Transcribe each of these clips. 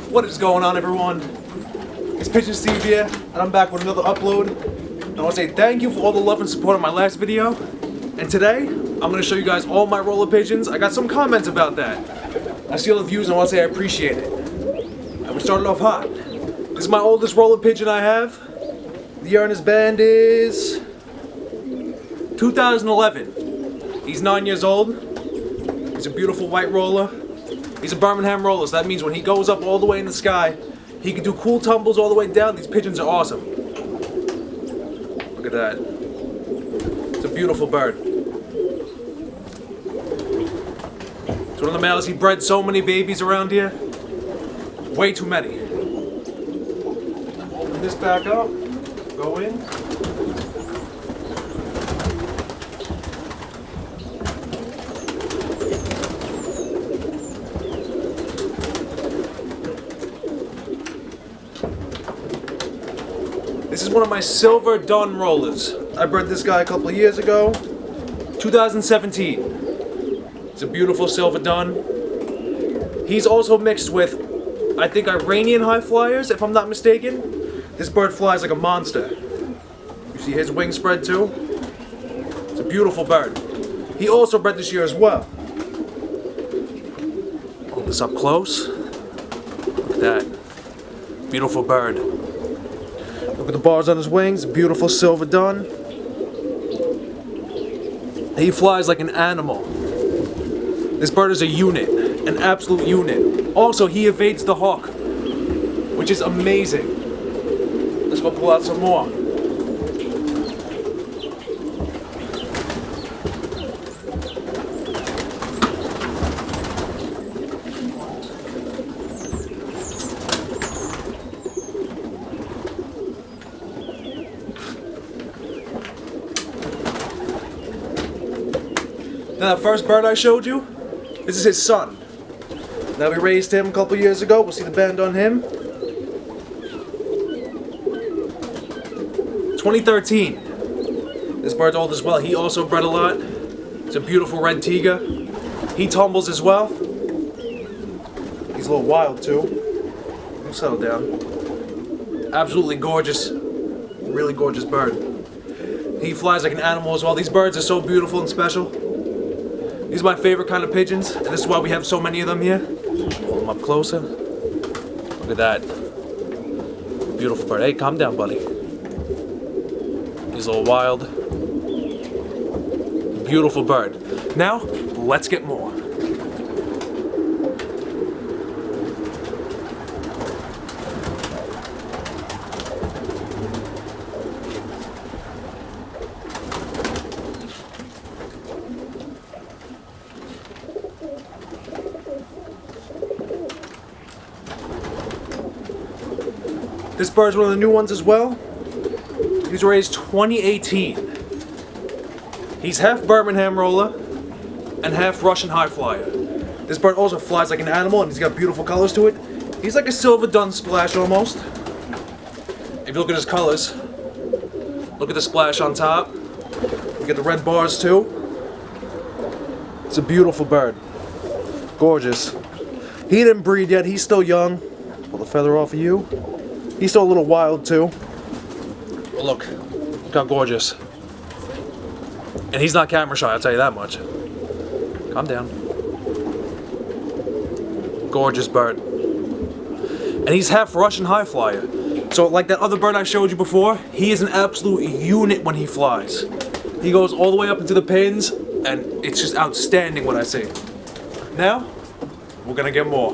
What is going on, everyone? It's Pigeon Steve here, and I'm back with another upload. I want to say thank you for all the love and support on my last video. And today, I'm going to show you guys all my roller pigeons. I got some comments about that. I see all the views and I want to say I appreciate it. And we started off hot. This is my oldest roller pigeon I have. The year on his band is 2011. He's 9 years old. He's a beautiful white roller. He's a Birmingham roller, so that means when he goes up all the way in the sky, he can do cool tumbles all the way down. These pigeons are awesome. Look at that. It's a beautiful bird. It's one of the males. He bred so many babies around here. Way too many. Open this back up. Go in. This is one of my silver dun rollers. I bred this guy a couple of years ago. 2017. It's a beautiful silver dun. He's also mixed with, I think, Iranian high flyers, if I'm not mistaken. This bird flies like a monster. You see his wing spread too? It's a beautiful bird. He also bred this year as well. Hold this up close. Look at that. Beautiful bird. Look at the bars on his wings, beautiful silver dun. He flies like an animal. This bird is a unit, an absolute unit. Also, he evades the hawk, which is amazing. Let's go pull out some more. Now, the first bird I showed you, this is his son. Now, we raised him a couple years ago. We'll see the band on him. 2013. This bird's old as well. He also bred a lot. It's a beautiful red tiger. He tumbles as well. He's a little wild too. He'll settle down. Absolutely gorgeous. Really gorgeous bird. He flies like an animal as well. These birds are so beautiful and special. These are my favorite kind of pigeons, and this is why we have so many of them here. Hold them up closer. Look at that. Beautiful bird. Hey, calm down, buddy. He's a little wild. Beautiful bird. Now, let's get more. This bird's one of the new ones as well. He was raised 2018. He's half Birmingham roller and half Russian high flyer. This bird also flies like an animal and he's got beautiful colors to it. He's like a silver dun splash almost. If you look at his colors, look at the splash on top. You get the red bars too. It's a beautiful bird. Gorgeous. He didn't breed yet, he's still young. Pull the feather off of you. He's still a little wild too. But look how gorgeous. And he's not camera shy, I'll tell you that much. Calm down. Gorgeous bird. And he's half Russian high flyer. So like that other bird I showed you before, he is an absolute unit when he flies. He goes all the way up into the pins, and it's just outstanding what I see. Now, we're gonna get more.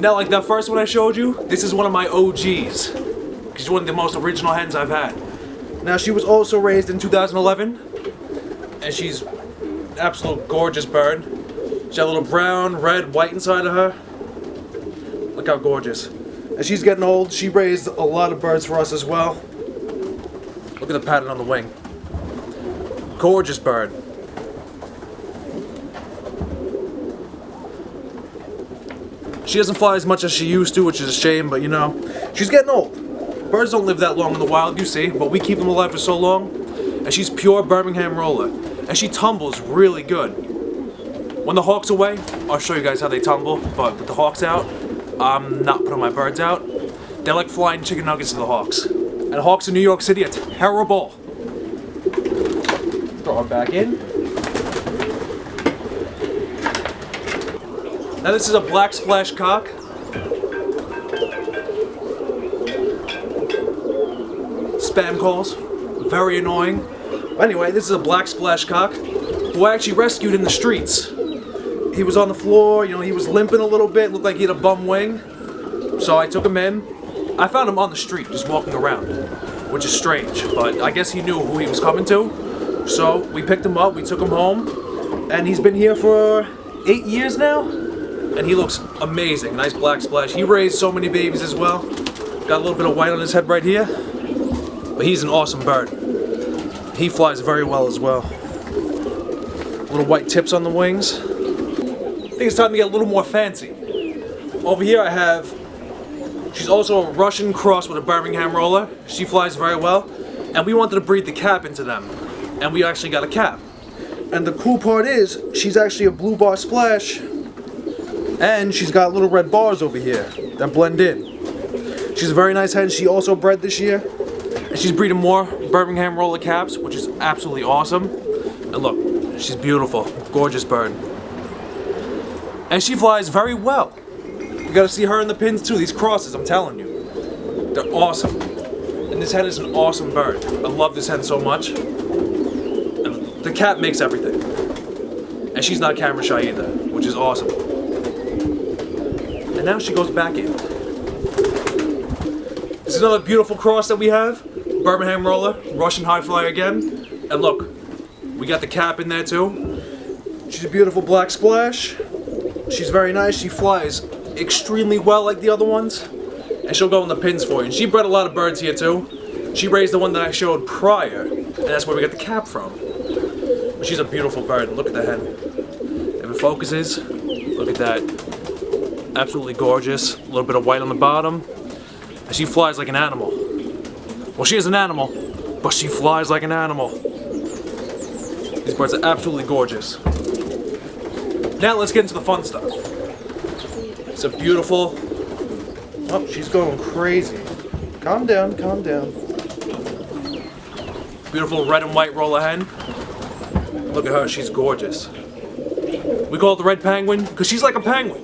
Now, like that first one I showed you, this is one of my OGs. She's one of the most original hens I've had. Now, she was also raised in 2011, and she's an absolute gorgeous bird. She's got a little brown, red, white inside of her. Look how gorgeous. As she's getting old, she raised a lot of birds for us as well. Look at the pattern on the wing. Gorgeous bird. She doesn't fly as much as she used to, which is a shame, but you know, she's getting old. Birds don't live that long in the wild, you see, but we keep them alive for so long. And she's pure Birmingham roller. and she tumbles really good. When the hawk's away, I'll show you guys how they tumble, but with the hawks out, I'm not putting my birds out. They're like flying chicken nuggets to the hawks. And hawks in New York City are terrible. Throw her back in. Now this is a black splash cock. Spam calls, very annoying. Anyway, this is a black splash cock who I actually rescued in the streets. He was on the floor, he was limping a little bit, looked like he had a bum wing. So I took him in. I found him on the street, just walking around, which is strange, but I guess he knew who he was coming to. So we picked him up, we took him home, and he's been here for 8 years now, and he looks amazing. Nice black splash. He raised so many babies as well. Got a little bit of white on his head right here, but he's an awesome bird. He flies very well as well. Little white tips on the wings. I think it's time to get a little more fancy. Over here I have, she's also a Russian cross with a Birmingham roller. She flies very well, and we wanted to breed the cap into them, and we actually got a cap. And the cool part is, she's actually a blue bar splash, and she's got little red bars over here that blend in. She's a very nice hen. She also bred this year, and she's breeding more Birmingham roller caps, which is absolutely awesome. And look, she's beautiful, gorgeous bird. And she flies very well. You gotta see her in the pins too. These crosses, I'm telling you, they're awesome. And this hen is an awesome bird. I love this hen so much. And the cap makes everything. And she's not camera shy either, which is awesome. And now she goes back in. This is another beautiful cross that we have. Birmingham roller, Russian high flyer again. And look, we got the cap in there too. She's a beautiful black splash. She's very nice. She flies extremely well like the other ones. And she'll go in the pins for you. And she bred a lot of birds here too. She raised the one that I showed prior. And that's where we got the cap from. But she's a beautiful bird. Look at the hen. If it focuses, look at that. Absolutely gorgeous. A little bit of white on the bottom. And she flies like an animal. Well, she is an animal, but she flies like an animal. These birds are absolutely gorgeous. Now let's get into the fun stuff. It's a beautiful... Oh, she's going crazy. Calm down, calm down. Beautiful red and white roller hen. Look at her, she's gorgeous. We call it the red penguin because she's like a penguin.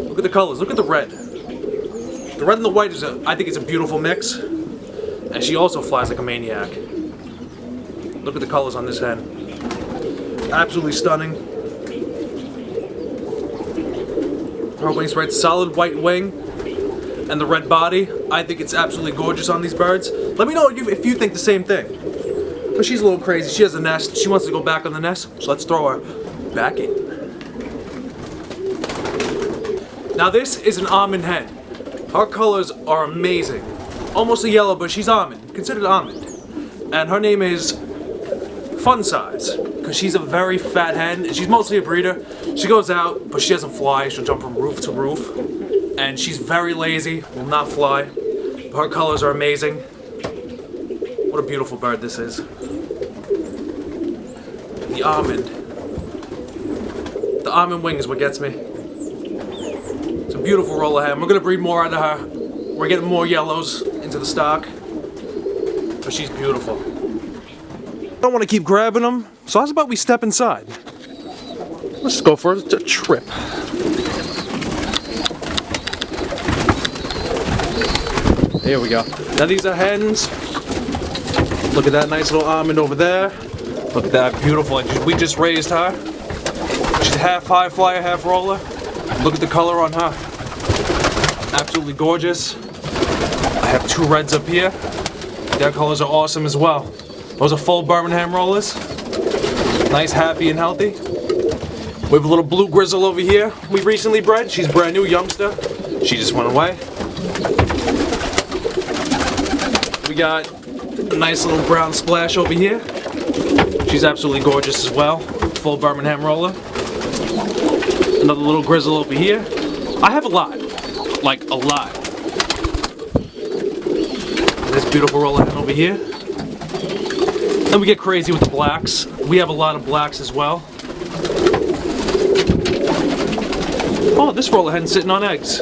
Look at the colors, look at the red. The red and the white is I think it's a beautiful mix. And she also flies like a maniac. Look at the colors on this hen. Absolutely stunning. Her wing spread, solid white wing, and the red body. I think it's absolutely gorgeous on these birds. Let me know if you think the same thing. But she's a little crazy. She has a nest. She wants to go back on the nest, so let's throw her back in. Now this is an almond hen. Her colors are amazing. Almost a yellow, but she's almond, considered almond. And her name is Fun Size, because she's a very fat hen, and she's mostly a breeder. She goes out, but she doesn't fly. She'll jump from roof to roof. And she's very lazy, will not fly. But her colors are amazing. What a beautiful bird this is. The almond. The almond wing is what gets me. It's a beautiful roller hen. We're gonna breed more out of her. We're getting more yellows into the stock. But she's beautiful. I don't want to keep grabbing them, so how's about we step inside? Let's go for a trip. There we go. Now these are hens. Look at that nice little almond over there. Look at that, beautiful. We just raised her. She's half high flyer, half roller. Look at the color on her. Absolutely gorgeous. I have two reds up here. Their colors are awesome as well. Those are full Birmingham rollers. Nice, happy, and healthy. We have a little blue grizzle over here we recently bred. She's brand new, youngster. She just went away. We got a nice little brown splash over here. She's absolutely gorgeous as well. Full Birmingham roller. Another little grizzle over here. I have a lot. Like a lot. This beautiful roller hen over here. Then we get crazy with the blacks. We have a lot of blacks as well. Oh, this roller hen's sitting on eggs.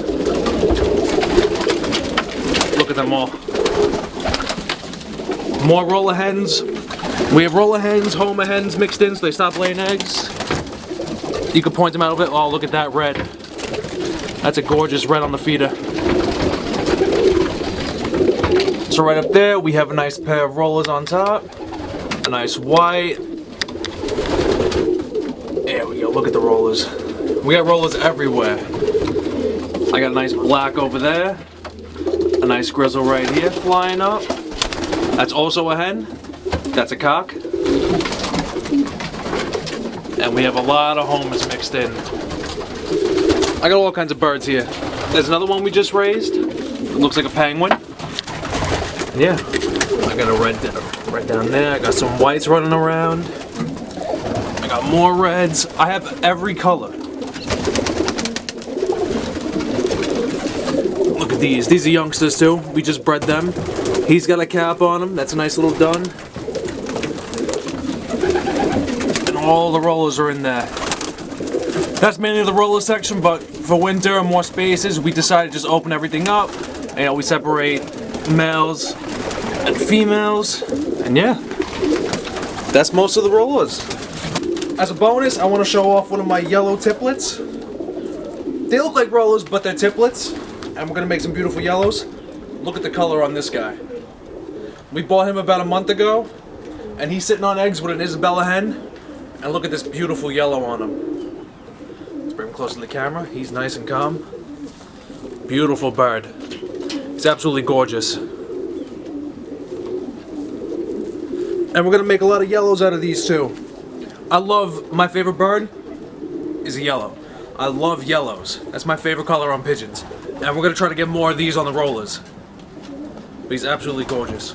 Look at them all. More roller hens. We have roller hens, homer hens mixed in so they stop laying eggs. You can point them out a bit. Oh, look at that red. That's a gorgeous red on the feeder. So right up there, we have a nice pair of rollers on top. A nice white. There we go, look at the rollers. We got rollers everywhere. I got a nice black over there. A nice grizzle right here flying up. That's also a hen. That's a cock. And we have a lot of homers mixed in. I got all kinds of birds here. There's another one we just raised. It looks like a penguin. Yeah, I got a red right down there. I got some whites running around. I got more reds. I have every color. Look at these. These are youngsters too. We just bred them. He's got a cap on him. That's a nice little dun. And all the rollers are in there. That's mainly the roller section, but for winter and more spaces, we decided to just open everything up. You know, we separate males and females, and yeah, that's most of the rollers. As a bonus, I want to show off one of my yellow tiplets. They look like rollers, but they're tiplets, and we're gonna make some beautiful yellows. Look at the color on this guy. We bought him about a month ago, and he's sitting on eggs with an Isabella hen, and look at this beautiful yellow on him. Let's bring him close to the camera. He's nice and calm. Beautiful bird. He's absolutely gorgeous. And we're gonna make a lot of yellows out of these too. My favorite bird is a yellow. I love yellows. That's my favorite color on pigeons. And we're gonna try to get more of these on the rollers. But he's absolutely gorgeous.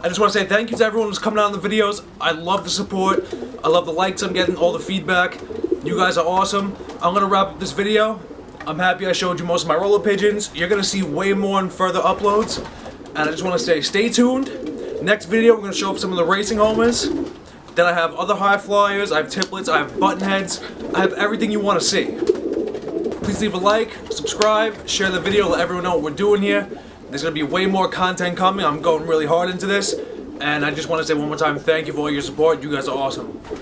I just want to say thank you to everyone who's coming out on the videos. I love the support. I love the likes I'm getting, all the feedback. You guys are awesome. I'm going to wrap up this video. I'm happy I showed you most of my roller pigeons. You're going to see way more in further uploads. And I just want to say stay tuned. Next video we're going to show up some of the racing homers. Then I have other high flyers, I have tiplets, I have button heads. I have everything you want to see. Please leave a like, subscribe, share the video, let everyone know what we're doing here. There's going to be way more content coming. I'm going really hard into this. And I just want to say one more time, thank you for all your support. You guys are awesome.